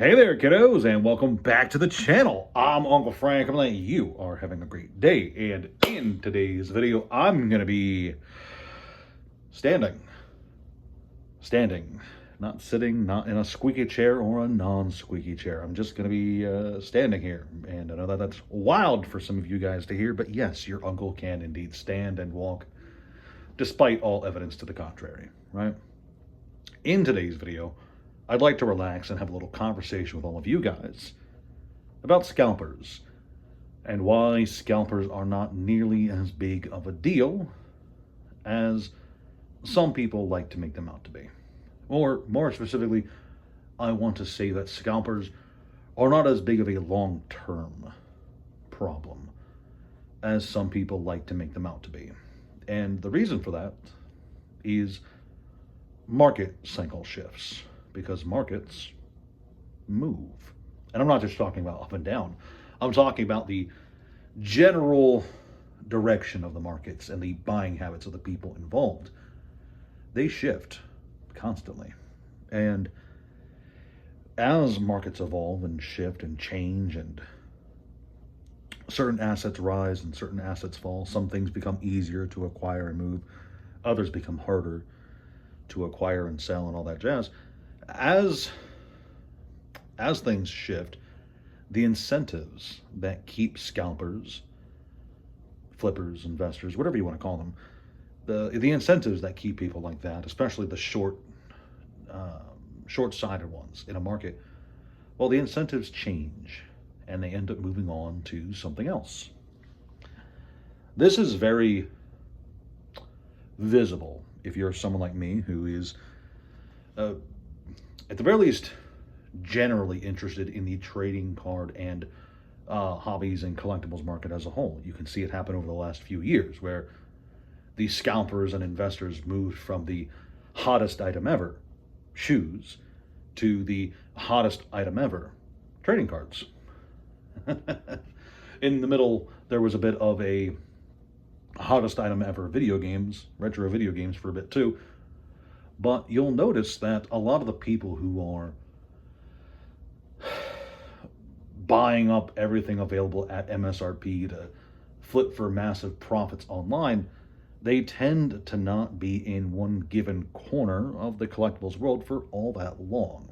Hey there, kiddos, and welcome back to the channel. I'm Uncle Frank. I'm glad you are having a great day. And in today's video, I'm going to be standing. Not sitting, not in a squeaky chair or a non-squeaky chair. I'm just going to be standing here. And I know that that's wild for some of you guys to hear, but yes, your uncle can indeed stand and walk despite all evidence to the contrary, right? In today's video, I'd like to relax and have a little conversation with all of you guys about scalpers and why scalpers are not nearly as big of a deal as some people like to make them out to be. Or more specifically, I want to say that scalpers are not as big of a long-term problem as some people like to make them out to be. And the reason for that is market cycle shifts, because markets move. And I'm not just talking about up and down. I'm talking about the general direction of the markets and the buying habits of the people involved. They shift constantly. And as markets evolve and shift and change and certain assets rise and certain assets fall, some things become easier to acquire and move, others become harder to acquire and sell and all that jazz. As things shift, the incentives that keep scalpers, flippers, investors, whatever you want to call them, the incentives that keep people like that, especially the short-sighted ones in a market, well, the incentives change and they end up moving on to something else. This is very visible if you're someone like me who is at the very least, generally interested in the trading card and hobbies and collectibles market as a whole. You can see it happen over the last few years where the scalpers and investors moved from the hottest item ever, shoes, to the hottest item ever, trading cards. In the middle, there was a bit of a hottest item ever video games, retro video games for a bit too. But you'll notice that a lot of the people who are buying up everything available at MSRP to flip for massive profits online, they tend to not be in one given corner of the collectibles world for all that long.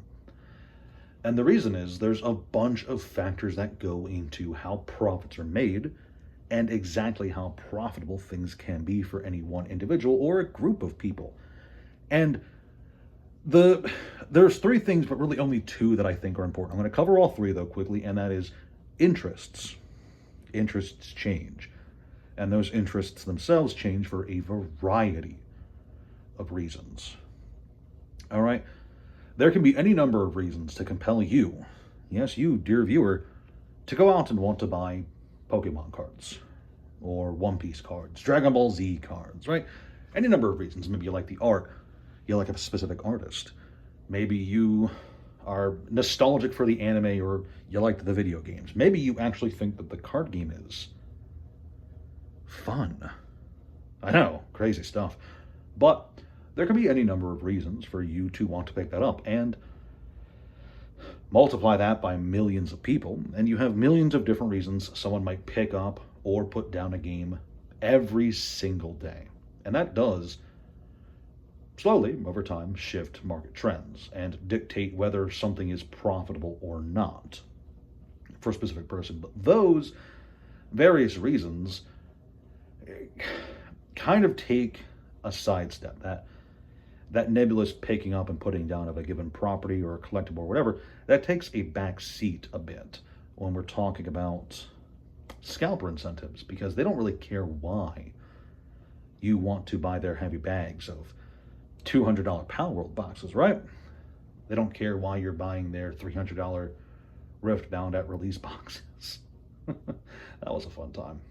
And the reason is there's a bunch of factors that go into how profits are made and exactly how profitable things can be for any one individual or a group of people. And there's three things, but really only two that I think are important. I'm going to cover all three, though, quickly, and that is interests. Interests change. And those interests themselves change for a variety of reasons. All right? There can be any number of reasons to compel you, yes, you, dear viewer, to go out and want to buy Pokemon cards, or One Piece cards, Dragon Ball Z cards, right? Any number of reasons. Maybe you like the art. You like a specific artist. Maybe you are nostalgic for the anime or you liked the video games. Maybe you actually think that the card game is fun. I know, crazy stuff. But there can be any number of reasons for you to want to pick that up, and multiply that by millions of people, and you have millions of different reasons someone might pick up or put down a game every single day. And that does slowly, over time, shift market trends and dictate whether something is profitable or not for a specific person. But those various reasons kind of take a sidestep. That nebulous picking up and putting down of a given property or a collectible or whatever, that takes a back seat a bit when we're talking about scalper incentives, because they don't really care why you want to buy their heavy bags of $200 Pal World boxes, right? They don't care why you're buying their $300 Rift Bound at release boxes. That was a fun time.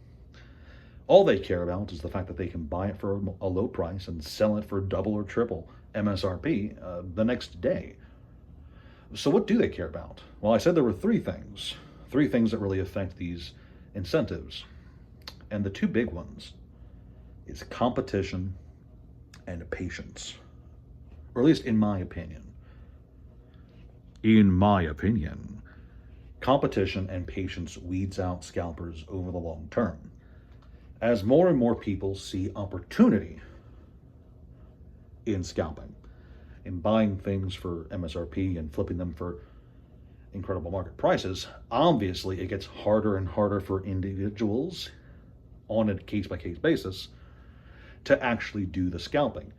All they care about is the fact that they can buy it for a low price and sell it for double or triple MSRP the next day. So what do they care about? Well, I said there were three things that really affect these incentives. And the two big ones is competition and patience, or at least in my opinion. In my opinion, competition and patience weeds out scalpers over the long term. As more and more people see opportunity in scalping, in buying things for MSRP and flipping them for incredible market prices, obviously it gets harder and harder for individuals on a case by case basis to actually do the scalping.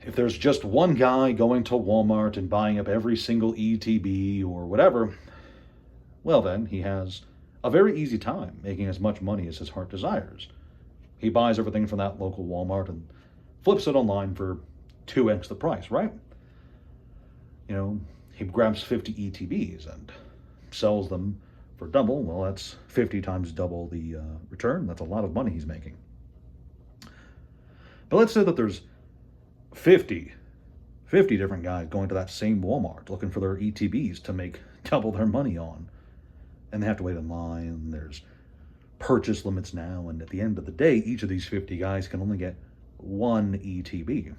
If there's just one guy going to Walmart and buying up every single ETB or whatever, well, then he has a very easy time making as much money as his heart desires. He buys everything from that local Walmart and flips it online for 2x the price, right? You know, he grabs 50 ETBs and sells them for double. Well, that's 50 times double the return. That's a lot of money he's making. But let's say that there's 50 different guys going to that same Walmart looking for their ETBs to make double their money on. And they have to wait in line. There's purchase limits now. And at the end of the day, each of these 50 guys can only get one ETB.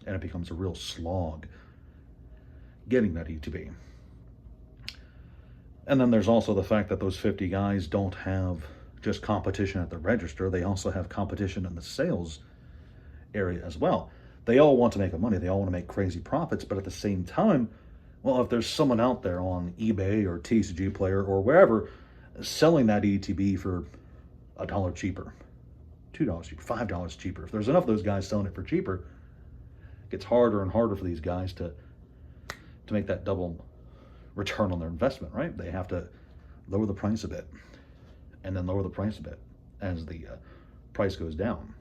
And it becomes a real slog getting that ETB. And then there's also the fact that those 50 guys don't have just competition at the register. They also have competition in the sales area as well. They all want to make money. They all want to make crazy profits. But at the same time, well, if there's someone out there on eBay or TCG Player or wherever selling that ETB for $1 cheaper, $2 cheaper, $5 cheaper, if there's enough of those guys selling it for cheaper, it gets harder and harder for these guys to make that double return on their investment, right? They have to lower the price a bit and then lower the price a bit as the price goes down.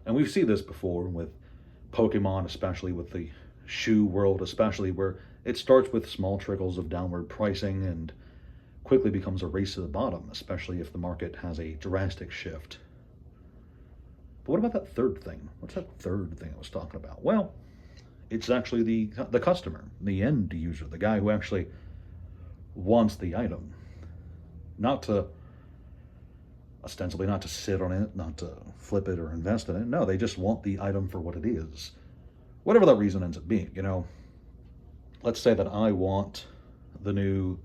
And we've seen this before with Pokemon, especially with the shoe world, especially where it starts with small trickles of downward pricing and quickly becomes a race to the bottom, especially if the market has a drastic shift. But what about that third thing? What's that third thing I was talking about? Well, it's actually the customer, the end user, the guy who actually wants the item. Not to, ostensibly not to sit on it, not to flip it or invest in it. No, they just want the item for what it is. Whatever that reason ends up being, you know. Let's say that I want the new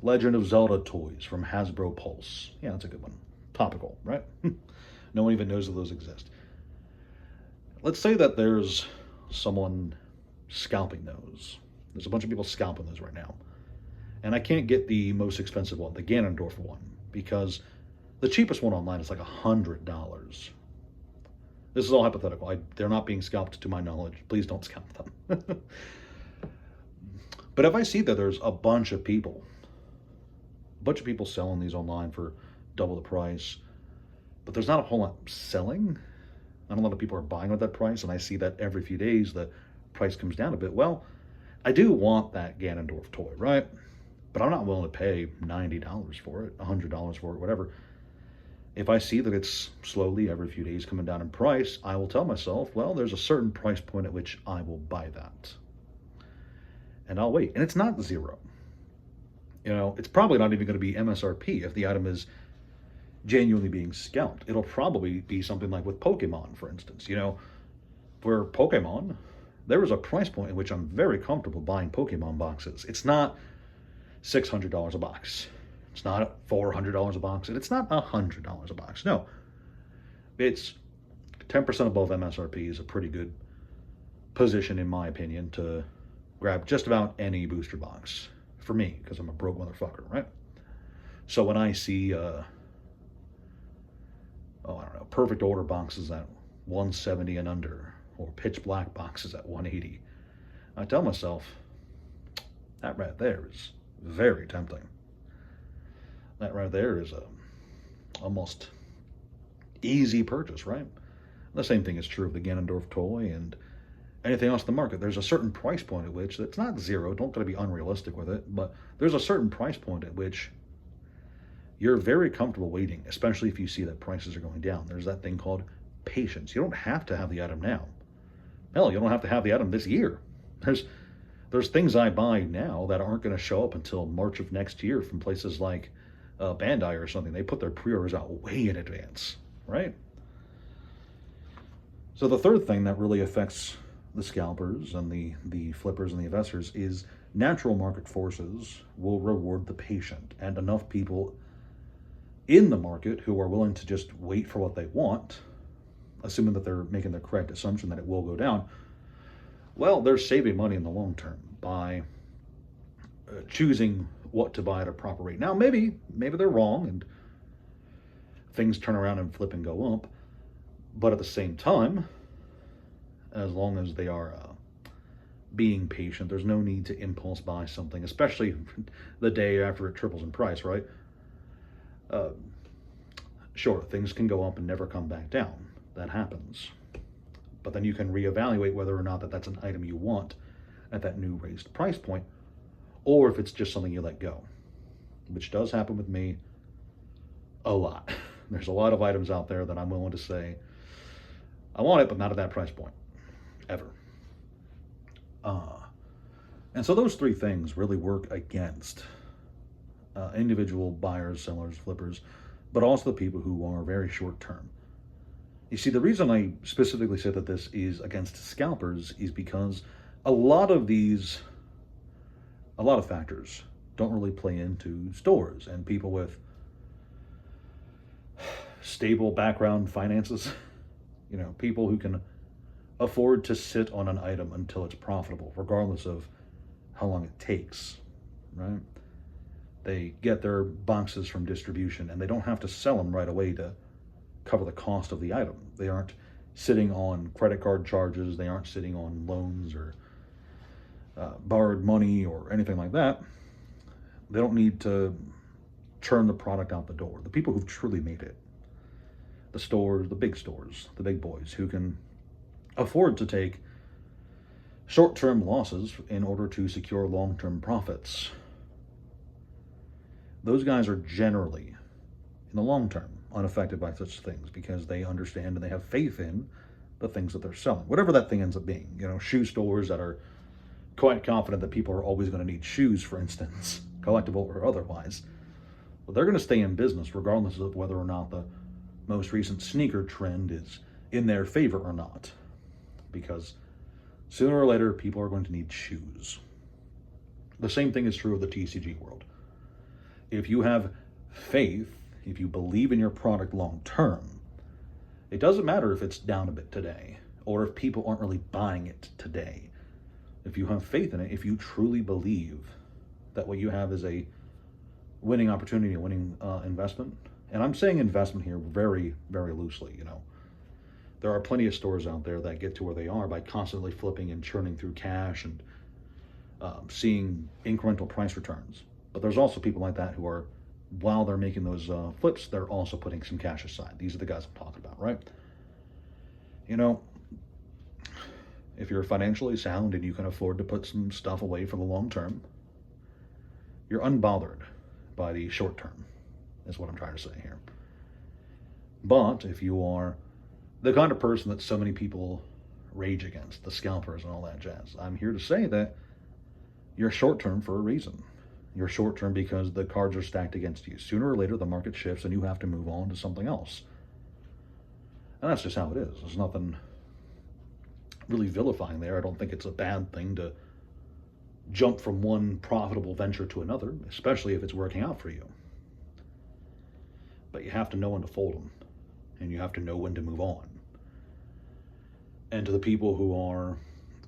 Legend of Zelda toys from Hasbro Pulse. Yeah, that's a good one. Topical, right? No one even knows that those exist. Let's say that there's someone scalping those. There's a bunch of people scalping those right now. And I can't get the most expensive one, the Ganondorf one, because the cheapest one online is like $100. This is all hypothetical. They're not being scalped to my knowledge. Please don't scalp them. But if I see that there's a bunch of people selling these online for double the price, but there's not a whole lot selling, not a lot of people are buying at that price, and I see that every few days the price comes down a bit, well, I do want that Ganondorf toy, right? But I'm not willing to pay $90 for it, $100 for it, whatever. If I see that it's slowly every few days coming down in price, I will tell myself, well, there's a certain price point at which I will buy that. And I'll wait. And it's not zero. You know, it's probably not even going to be MSRP if the item is genuinely being scalped. It'll probably be something like with Pokemon, for instance. You know, for Pokemon, there was a price point in which I'm very comfortable buying Pokemon boxes. It's not $600 a box. It's not $400 a box. And it's not $100 a box. No. It's 10% above MSRP is a pretty good position, in my opinion, to grab just about any booster box. For me, because I'm a broke motherfucker, right? So when I see, perfect order boxes at 170 and under, or pitch black boxes at 180, I tell myself, that right there is very tempting. That right there is a almost easy purchase, right? The same thing is true of the Ganondorf toy and anything else in the market. There's a certain price point at which, it's not zero, don't gotta be unrealistic with it, but there's a certain price point at which you're very comfortable waiting, especially if you see that prices are going down. There's that thing called patience. You don't have to have the item now. Hell, you don't have to have the item this year. There's things I buy now that aren't going to show up until March of next year from places like Bandai or something. They put their pre-orders out way in advance, right? So the third thing that really affects the scalpers and the flippers and the investors is natural market forces will reward the patient, and enough people in the market who are willing to just wait for what they want, assuming that they're making the correct assumption that it will go down, well, they're saving money in the long term by choosing what to buy at a proper rate. Now, maybe they're wrong and things turn around and flip and go up, but at the same time, as long as they are being patient, there's no need to impulse buy something, especially the day after it triples in price, right? Sure, things can go up and never come back down. That happens. But then you can reevaluate whether or not that's an item you want at that new raised price point, or if it's just something you let go, which does happen with me a lot. There's a lot of items out there that I'm willing to say, I want it, but not at that price point, ever. And so those three things really work against individual buyers, sellers, flippers, but also the people who are very short term. You see, the reason I specifically said that this is against scalpers is because a lot of factors don't really play into stores and people with stable background finances, people who can afford to sit on an item until it's profitable, regardless of how long it takes, right? They get their boxes from distribution and they don't have to sell them right away to cover the cost of the item. They aren't sitting on credit card charges. They aren't sitting on loans or borrowed money or anything like that. They don't need to churn the product out the door. The people who've truly made it, the stores, the big boys who can afford to take short-term losses in order to secure long-term profits. Those guys are generally, in the long term, unaffected by such things because they understand and they have faith in the things that they're selling, whatever that thing ends up being. Shoe stores that are quite confident that people are always going to need shoes, for instance, collectible or otherwise. But they're going to stay in business regardless of whether or not the most recent sneaker trend is in their favor or not, because sooner or later people are going to need shoes. The same thing is true of the TCG world. If you have faith, if you believe in your product long term, it doesn't matter if it's down a bit today or if people aren't really buying it today. If you have faith in it, if you truly believe that what you have is a winning opportunity, a winning investment, and I'm saying investment here very, very loosely, there are plenty of stores out there that get to where they are by constantly flipping and churning through cash and seeing incremental price returns. But there's also people like that who are, while they're making those flips, they're also putting some cash aside. These are the guys I'm talking about, right? If you're financially sound and you can afford to put some stuff away for the long term, you're unbothered by the short term, is what I'm trying to say here. But if you are the kind of person that so many people rage against, the scalpers and all that jazz, I'm here to say that you're short term for a reason. You're short term because the cards are stacked against you. Sooner or later, the market shifts and you have to move on to something else. And that's just how it is. There's nothing really vilifying there. I don't think it's a bad thing to jump from one profitable venture to another, especially if it's working out for you. But you have to know when to fold them, and you have to know when to move on. And to the people who are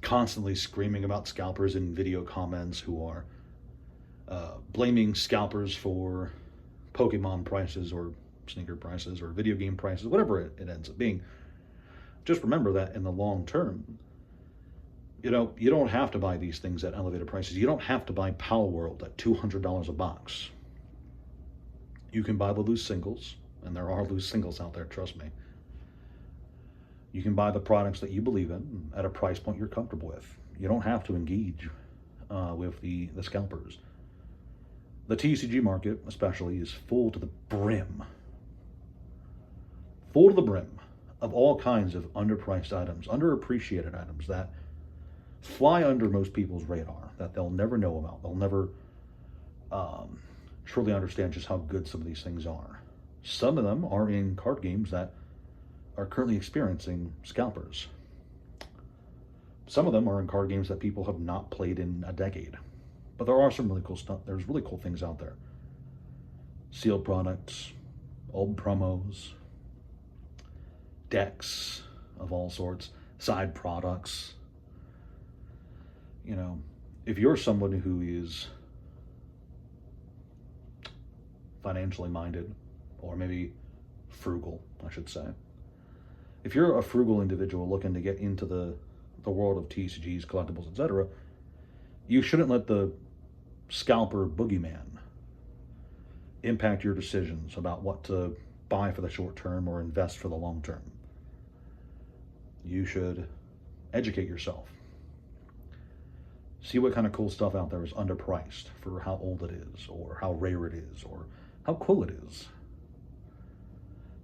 constantly screaming about scalpers in video comments, who are blaming scalpers for Pokemon prices or sneaker prices or video game prices, whatever it ends up being, just remember that in the long term, you don't have to buy these things at elevated prices. You don't have to buy Power World at $200 a box. You can buy the loose singles, and there are loose singles out there, trust me. You can buy the products that you believe in at a price point you're comfortable with. You don't have to engage with the scalpers. The TCG market, especially, is full to the brim of all kinds of underpriced items, underappreciated items that fly under most people's radar, that they'll never know about. They'll never truly understand just how good some of these things are. Some of them are in card games that are currently experiencing scalpers. Some of them are in card games that people have not played in a decade. But there are some really cool stuff. There's really cool things out there. Sealed products, old promos, decks of all sorts, side products. You know, if you're someone who is financially minded, or maybe frugal, I should say. If you're a frugal individual looking to get into the world of TCGs, collectibles, etc., you shouldn't let the scalper boogeyman impact your decisions about what to buy for the short term or invest for the long term. You should educate yourself. See what kind of cool stuff out there is underpriced for how old it is, or how rare it is, or how cool it is.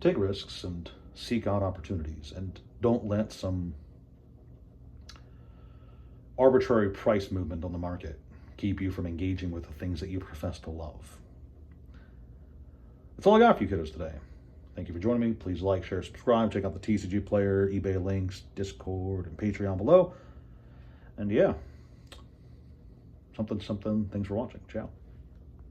Take risks and seek out opportunities, and don't let some arbitrary price movement on the market keep you from engaging with the things that you profess to love. That's all I got for you kiddos today. Thank you for joining me. Please like, share, subscribe. Check out the TCG Player, eBay links, Discord, and Patreon below. And yeah, something. Thanks for watching. Ciao.